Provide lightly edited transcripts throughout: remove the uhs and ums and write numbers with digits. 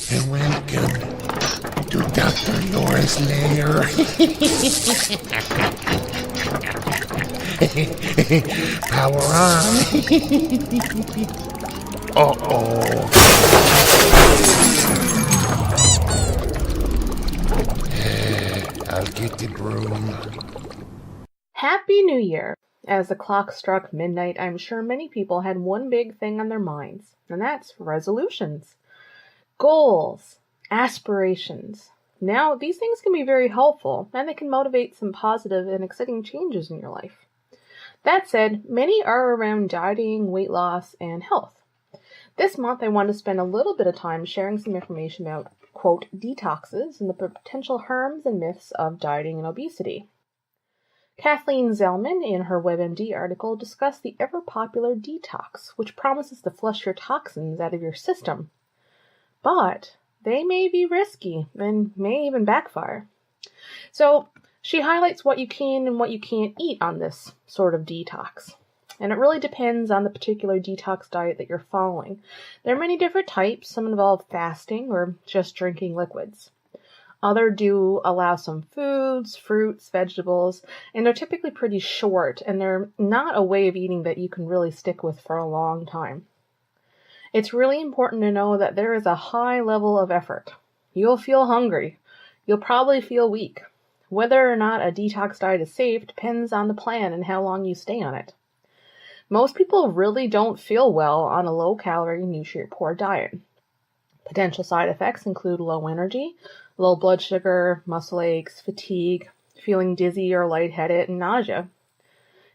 and welcome to Dr. Laura's Lair. Power on. Uh-oh. I'll get the broom. Happy New Year! As the clock struck midnight, I'm sure many people had one big thing on their minds, and that's resolutions. Goals, aspirations. Now, these things can be very helpful, and they can motivate some positive and exciting changes in your life. That said, many are around dieting, weight loss, and health. This month, I want to spend a little bit of time sharing some information about, quote, detoxes and the potential harms and myths of dieting and obesity. Kathleen Zellman, in her WebMD article, discussed the ever-popular detox, which promises to flush your toxins out of your system. But they may be risky and may even backfire. So she highlights what you can and what you can't eat on this sort of detox. And it really depends on the particular detox diet that you're following. There are many different types. Some involve fasting or just drinking liquids. Others do allow some foods, fruits, vegetables, and they're typically pretty short, and they're not a way of eating that you can really stick with for a long time. It's really important to know that there is a high level of effort. You'll feel hungry. You'll probably feel weak. Whether or not a detox diet is safe depends on the plan and how long you stay on it. Most people really don't feel well on a low-calorie, nutrient-poor diet. Potential side effects include low energy, low blood sugar, muscle aches, fatigue, feeling dizzy or lightheaded, and nausea.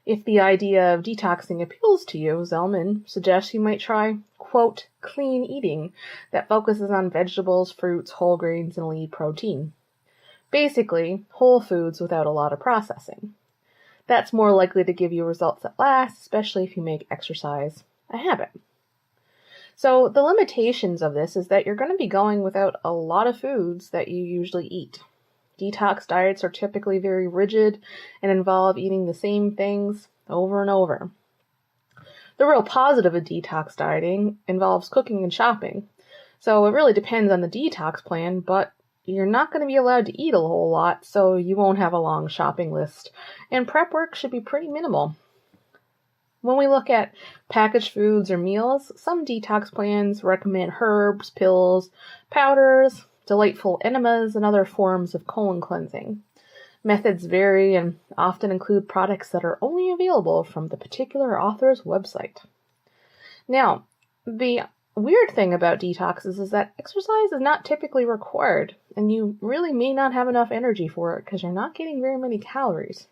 If the idea of detoxing appeals to you, Zellman suggests you might try, quote, clean eating that focuses on vegetables, fruits, whole grains, and lean protein. Basically, whole foods without a lot of processing. That's more likely to give you results that last, especially if you make exercise a habit. So the limitations of this is that you're going to be going without a lot of foods that you usually eat. Detox diets are typically very rigid and involve eating the same things over and over. The real positive of detox dieting involves cooking and shopping. So it really depends on the detox plan, but you're not going to be allowed to eat a whole lot, so you won't have a long shopping list. And prep work should be pretty minimal. When we look at packaged foods or meals, some detox plans recommend herbs, pills, powders, delightful enemas, and other forms of colon cleansing. Methods vary and often include products that are only available from the particular author's website. Now, the weird thing about detoxes is that exercise is not typically required, and you really may not have enough energy for it because you're not getting very many calories.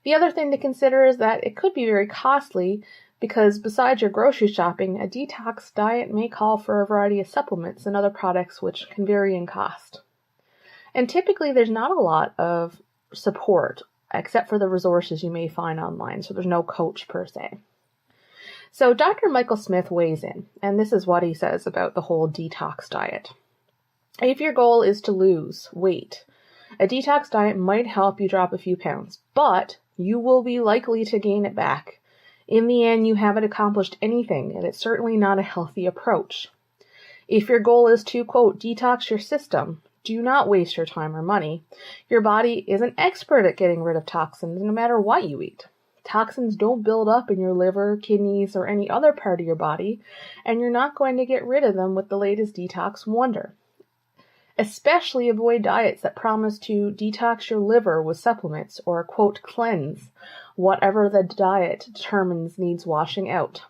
The other thing to consider is that it could be very costly because besides your grocery shopping, a detox diet may call for a variety of supplements and other products which can vary in cost. And typically there's not a lot of support except for the resources you may find online, so there's no coach per se. So Dr. Michael Smith weighs in, and this is what he says about the whole detox diet. If your goal is to lose weight, a detox diet might help you drop a few pounds, but you will be likely to gain it back. In the end, you haven't accomplished anything, and it's certainly not a healthy approach. If your goal is to, quote, detox your system, do not waste your time or money. Your body is an expert at getting rid of toxins no matter what you eat. Toxins don't build up in your liver, kidneys, or any other part of your body, and you're not going to get rid of them with the latest detox wonder. Especially avoid diets that promise to detox your liver with supplements or, quote, cleanse whatever the diet determines needs washing out.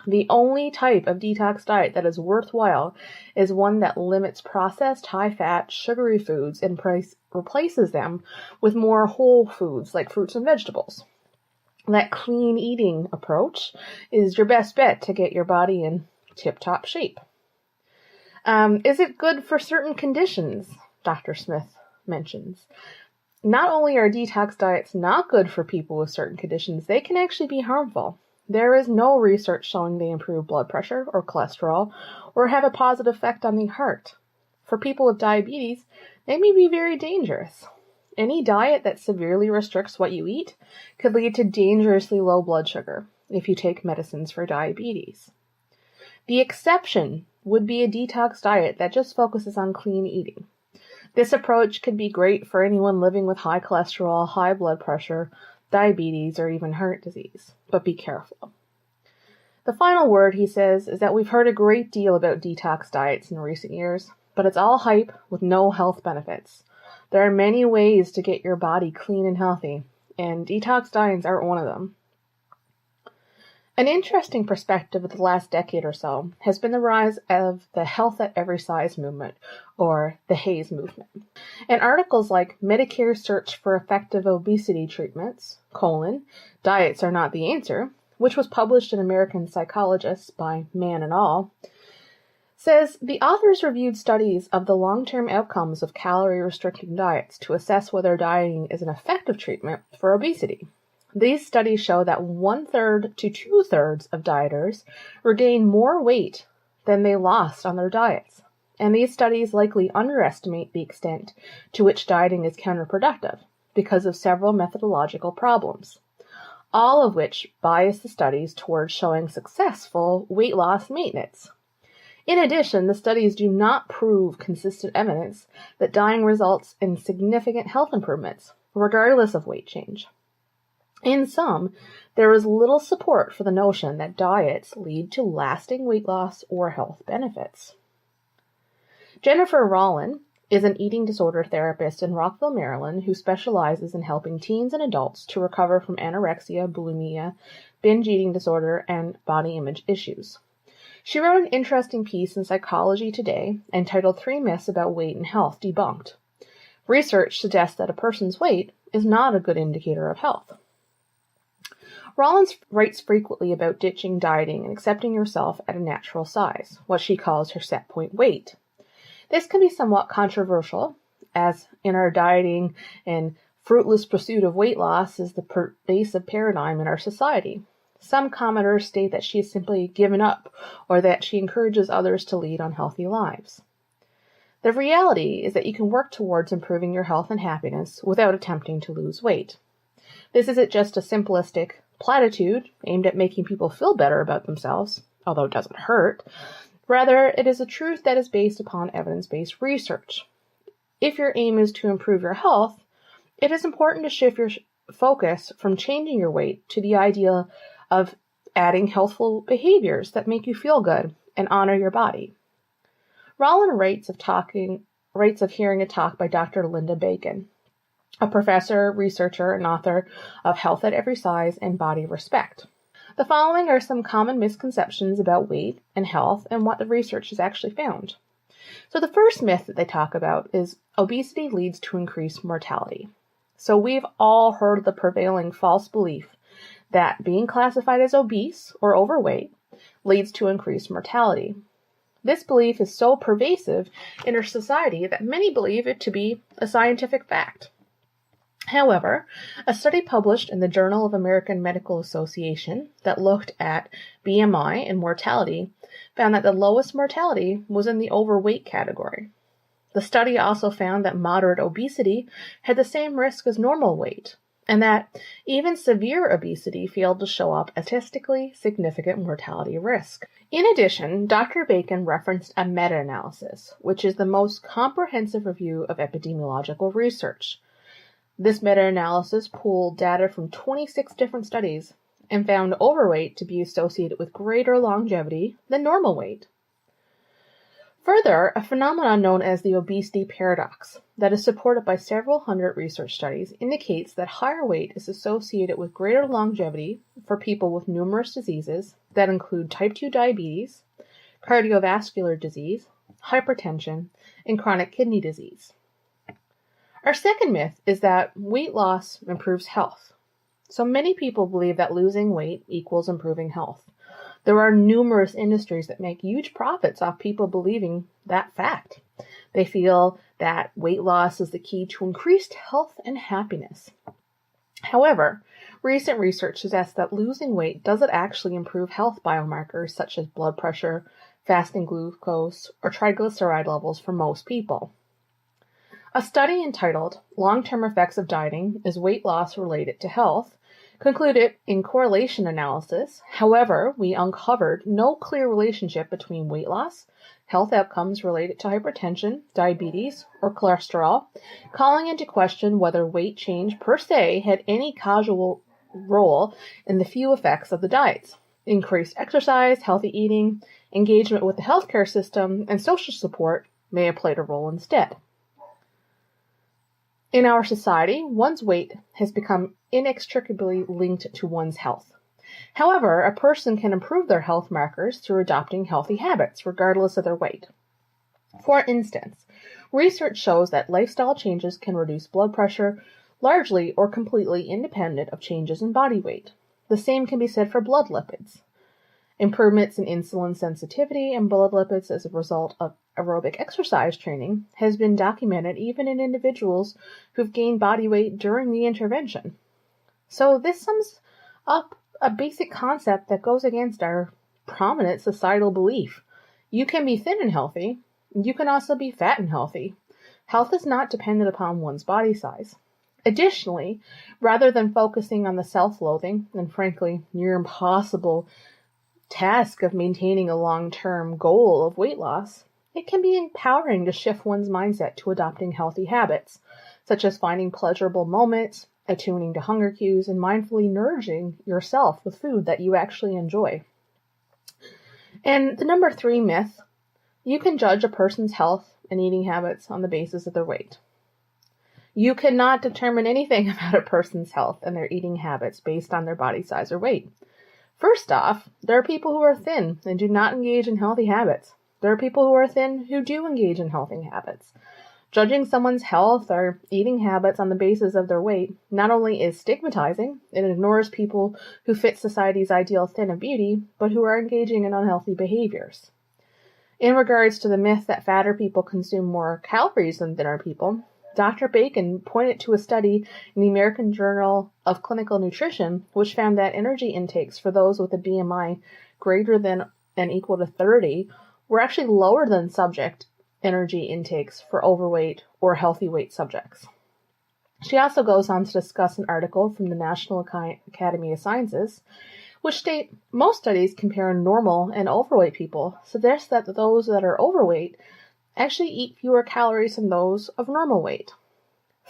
The only type of detox diet that is worthwhile is one that limits processed, high-fat, sugary foods and replaces them with more whole foods like fruits and vegetables. That clean eating approach is your best bet to get your body in tip-top shape. Is it good for certain conditions? Dr. Smith mentions. Not only are detox diets not good for people with certain conditions, they can actually be harmful. There is no research showing they improve blood pressure or cholesterol or have a positive effect on the heart. For people with diabetes, they may be very dangerous. Any diet that severely restricts what you eat could lead to dangerously low blood sugar if you take medicines for diabetes. The exception would be a detox diet that just focuses on clean eating. This approach could be great for anyone living with high cholesterol, high blood pressure, diabetes, or even heart disease. But be careful. The final word, he says, is that we've heard a great deal about detox diets in recent years, but it's all hype with no health benefits. There are many ways to get your body clean and healthy, and detox diets aren't one of them. An interesting perspective of the last decade or so has been the rise of the health at every size movement, or the HAES movement. In articles like Medicare's Search for Effective Obesity Treatments, Diets Are Not the Answer, which was published in American Psychologist by Mann et al., says the authors reviewed studies of the long-term outcomes of calorie-restricting diets to assess whether dieting is an effective treatment for obesity. These studies show that 1/3 to 2/3 of dieters regain more weight than they lost on their diets. And these studies likely underestimate the extent to which dieting is counterproductive because of several methodological problems, all of which bias the studies towards showing successful weight loss maintenance. In addition, the studies do not prove consistent evidence that dieting results in significant health improvements, regardless of weight change. In sum, there is little support for the notion that diets lead to lasting weight loss or health benefits. Jennifer Rollin is an eating disorder therapist in Rockville, Maryland, who specializes in helping teens and adults to recover from anorexia, bulimia, binge eating disorder, and body image issues. She wrote an interesting piece in Psychology Today entitled 3 Myths About Weight and Health Debunked. Research suggests that a person's weight is not a good indicator of health. Rollins writes frequently about ditching dieting and accepting yourself at a natural size, what she calls her set point weight. This can be somewhat controversial, as in our dieting and fruitless pursuit of weight loss is the pervasive paradigm in our society. Some commenters state that she has simply given up, or that she encourages others to lead unhealthy lives. The reality is that you can work towards improving your health and happiness without attempting to lose weight. This isn't just a simplistic platitude aimed at making people feel better about themselves, although it doesn't hurt. Rather, it is a truth that is based upon evidence-based research. If your aim is to improve your health, it is important to shift your focus from changing your weight to the idea of adding healthful behaviors that make you feel good and honor your body. Rollin writes of hearing a talk by Dr. Linda Bacon, a professor, researcher, and author of Health at Every Size and Body Respect. The following are some common misconceptions about weight and health and what the research has actually found. So the first myth that they talk about is obesity leads to increased mortality. So we've all heard the prevailing false belief that being classified as obese or overweight leads to increased mortality. This belief is so pervasive in our society that many believe it to be a scientific fact. However, a study published in the Journal of American Medical Association that looked at BMI and mortality found that the lowest mortality was in the overweight category. The study also found that moderate obesity had the same risk as normal weight, and that even severe obesity failed to show up as statistically significant mortality risk. In addition, Dr. Bacon referenced a meta-analysis, which is the most comprehensive review of epidemiological research. This meta-analysis pooled data from 26 different studies and found overweight to be associated with greater longevity than normal weight. Further, a phenomenon known as the obesity paradox that is supported by several hundred research studies indicates that higher weight is associated with greater longevity for people with numerous diseases that include type 2 diabetes, cardiovascular disease, hypertension, and chronic kidney disease. Our second myth is that weight loss improves health. So many people believe that losing weight equals improving health. There are numerous industries that make huge profits off people believing that fact. They feel that weight loss is the key to increased health and happiness. However, recent research suggests that losing weight doesn't actually improve health biomarkers such as blood pressure, fasting glucose, or triglyceride levels for most people. A study entitled Long-Term Effects of Dieting Is Weight Loss Related to Health concluded in correlation analysis, however, we uncovered no clear relationship between weight loss, health outcomes related to hypertension, diabetes, or cholesterol, calling into question whether weight change per se had any causal role in the few effects of the diets. Increased exercise, healthy eating, engagement with the healthcare system, and social support may have played a role instead. In our society, one's weight has become inextricably linked to one's health. However, a person can improve their health markers through adopting healthy habits, regardless of their weight. For instance, research shows that lifestyle changes can reduce blood pressure, largely or completely independent of changes in body weight. The same can be said for blood lipids. Improvements in insulin sensitivity and blood lipids as a result of aerobic exercise training has been documented even in individuals who've gained body weight during the intervention. So this sums up a basic concept that goes against our prominent societal belief. You can be thin and healthy. You can also be fat and healthy. Health is not dependent upon one's body size. Additionally, rather than focusing on the self-loathing and frankly near impossible task of maintaining a long-term goal of weight loss, it can be empowering to shift one's mindset to adopting healthy habits, such as finding pleasurable moments, attuning to hunger cues, and mindfully nourishing yourself with food that you actually enjoy. And the number 3 myth, you can judge a person's health and eating habits on the basis of their weight. You cannot determine anything about a person's health and their eating habits based on their body size or weight. First off, there are people who are thin and do not engage in healthy habits. There are people who are thin who do engage in healthy habits. Judging someone's health or eating habits on the basis of their weight not only is stigmatizing, it ignores people who fit society's ideal thin of beauty, but who are engaging in unhealthy behaviors. In regards to the myth that fatter people consume more calories than thinner people, Dr. Bacon pointed to a study in the American Journal of Clinical Nutrition, which found that energy intakes for those with a BMI greater than and equal to 30 were actually lower than subject energy intakes for overweight or healthy weight subjects. She also goes on to discuss an article from the National Academy of Sciences, which state most studies comparing normal and overweight people suggest that those that are overweight actually eat fewer calories than those of normal weight.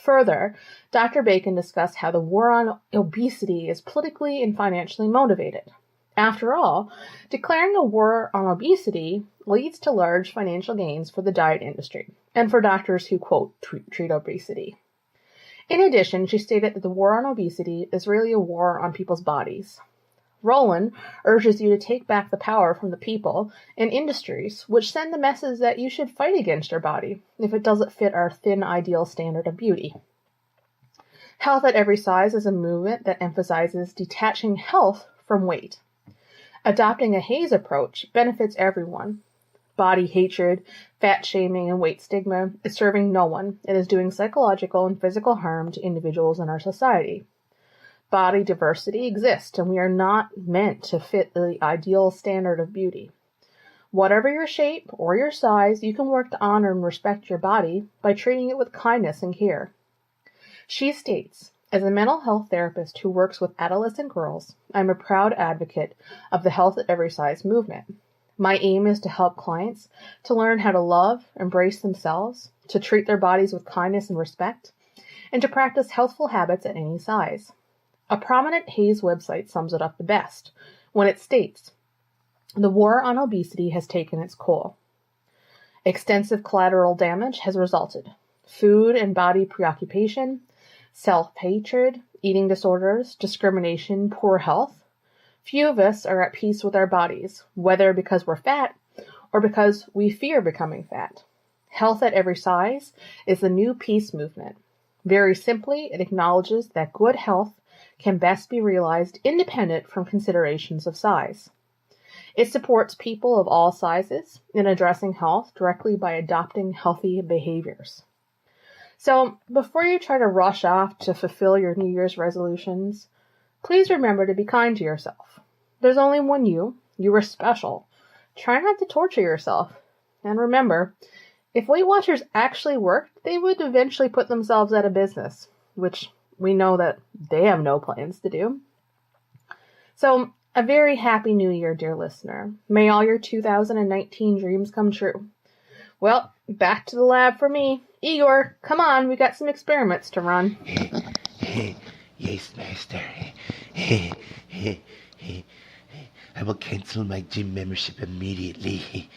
Further, Dr. Bacon discussed how the war on obesity is politically and financially motivated. After all, declaring a war on obesity leads to large financial gains for the diet industry and for doctors who, quote, treat obesity. In addition, she stated that the war on obesity is really a war on people's bodies. Rowland urges you to take back the power from the people and industries which send the message that you should fight against your body if it doesn't fit our thin ideal standard of beauty. Health at Every Size is a movement that emphasizes detaching health from weight. Adopting a HAZE approach benefits everyone. Body hatred, fat shaming, and weight stigma is serving no one and is doing psychological and physical harm to individuals in our society. Body diversity exists, and we are not meant to fit the ideal standard of beauty. Whatever your shape or your size, you can work to honor and respect your body by treating it with kindness and care. She states, as a mental health therapist who works with adolescent girls, I'm a proud advocate of the Health at Every Size movement. My aim is to help clients to learn how to love, embrace themselves, to treat their bodies with kindness and respect, and to practice healthful habits at any size. A prominent HAZE website sums it up the best when it states, the war on obesity has taken its toll. Extensive collateral damage has resulted. Food and body preoccupation, self-hatred, eating disorders, discrimination, poor health. Few of us are at peace with our bodies, whether because we're fat or because we fear becoming fat. Health at Every Size is the new peace movement. Very simply, it acknowledges that good health can best be realized independent from considerations of size. It supports people of all sizes in addressing health directly by adopting healthy behaviors. So, before you try to rush off to fulfill your New Year's resolutions, please remember to be kind to yourself. There's only one you. You are special. Try not to torture yourself. And remember, if Weight Watchers actually worked, they would eventually put themselves out of business, which we know that they have no plans to do. So, a very happy new year, dear listener. May all your 2019 dreams come true. Well, back to the lab for me. Igor, come on, we got some experiments to run. Yes, master. I will cancel my gym membership immediately.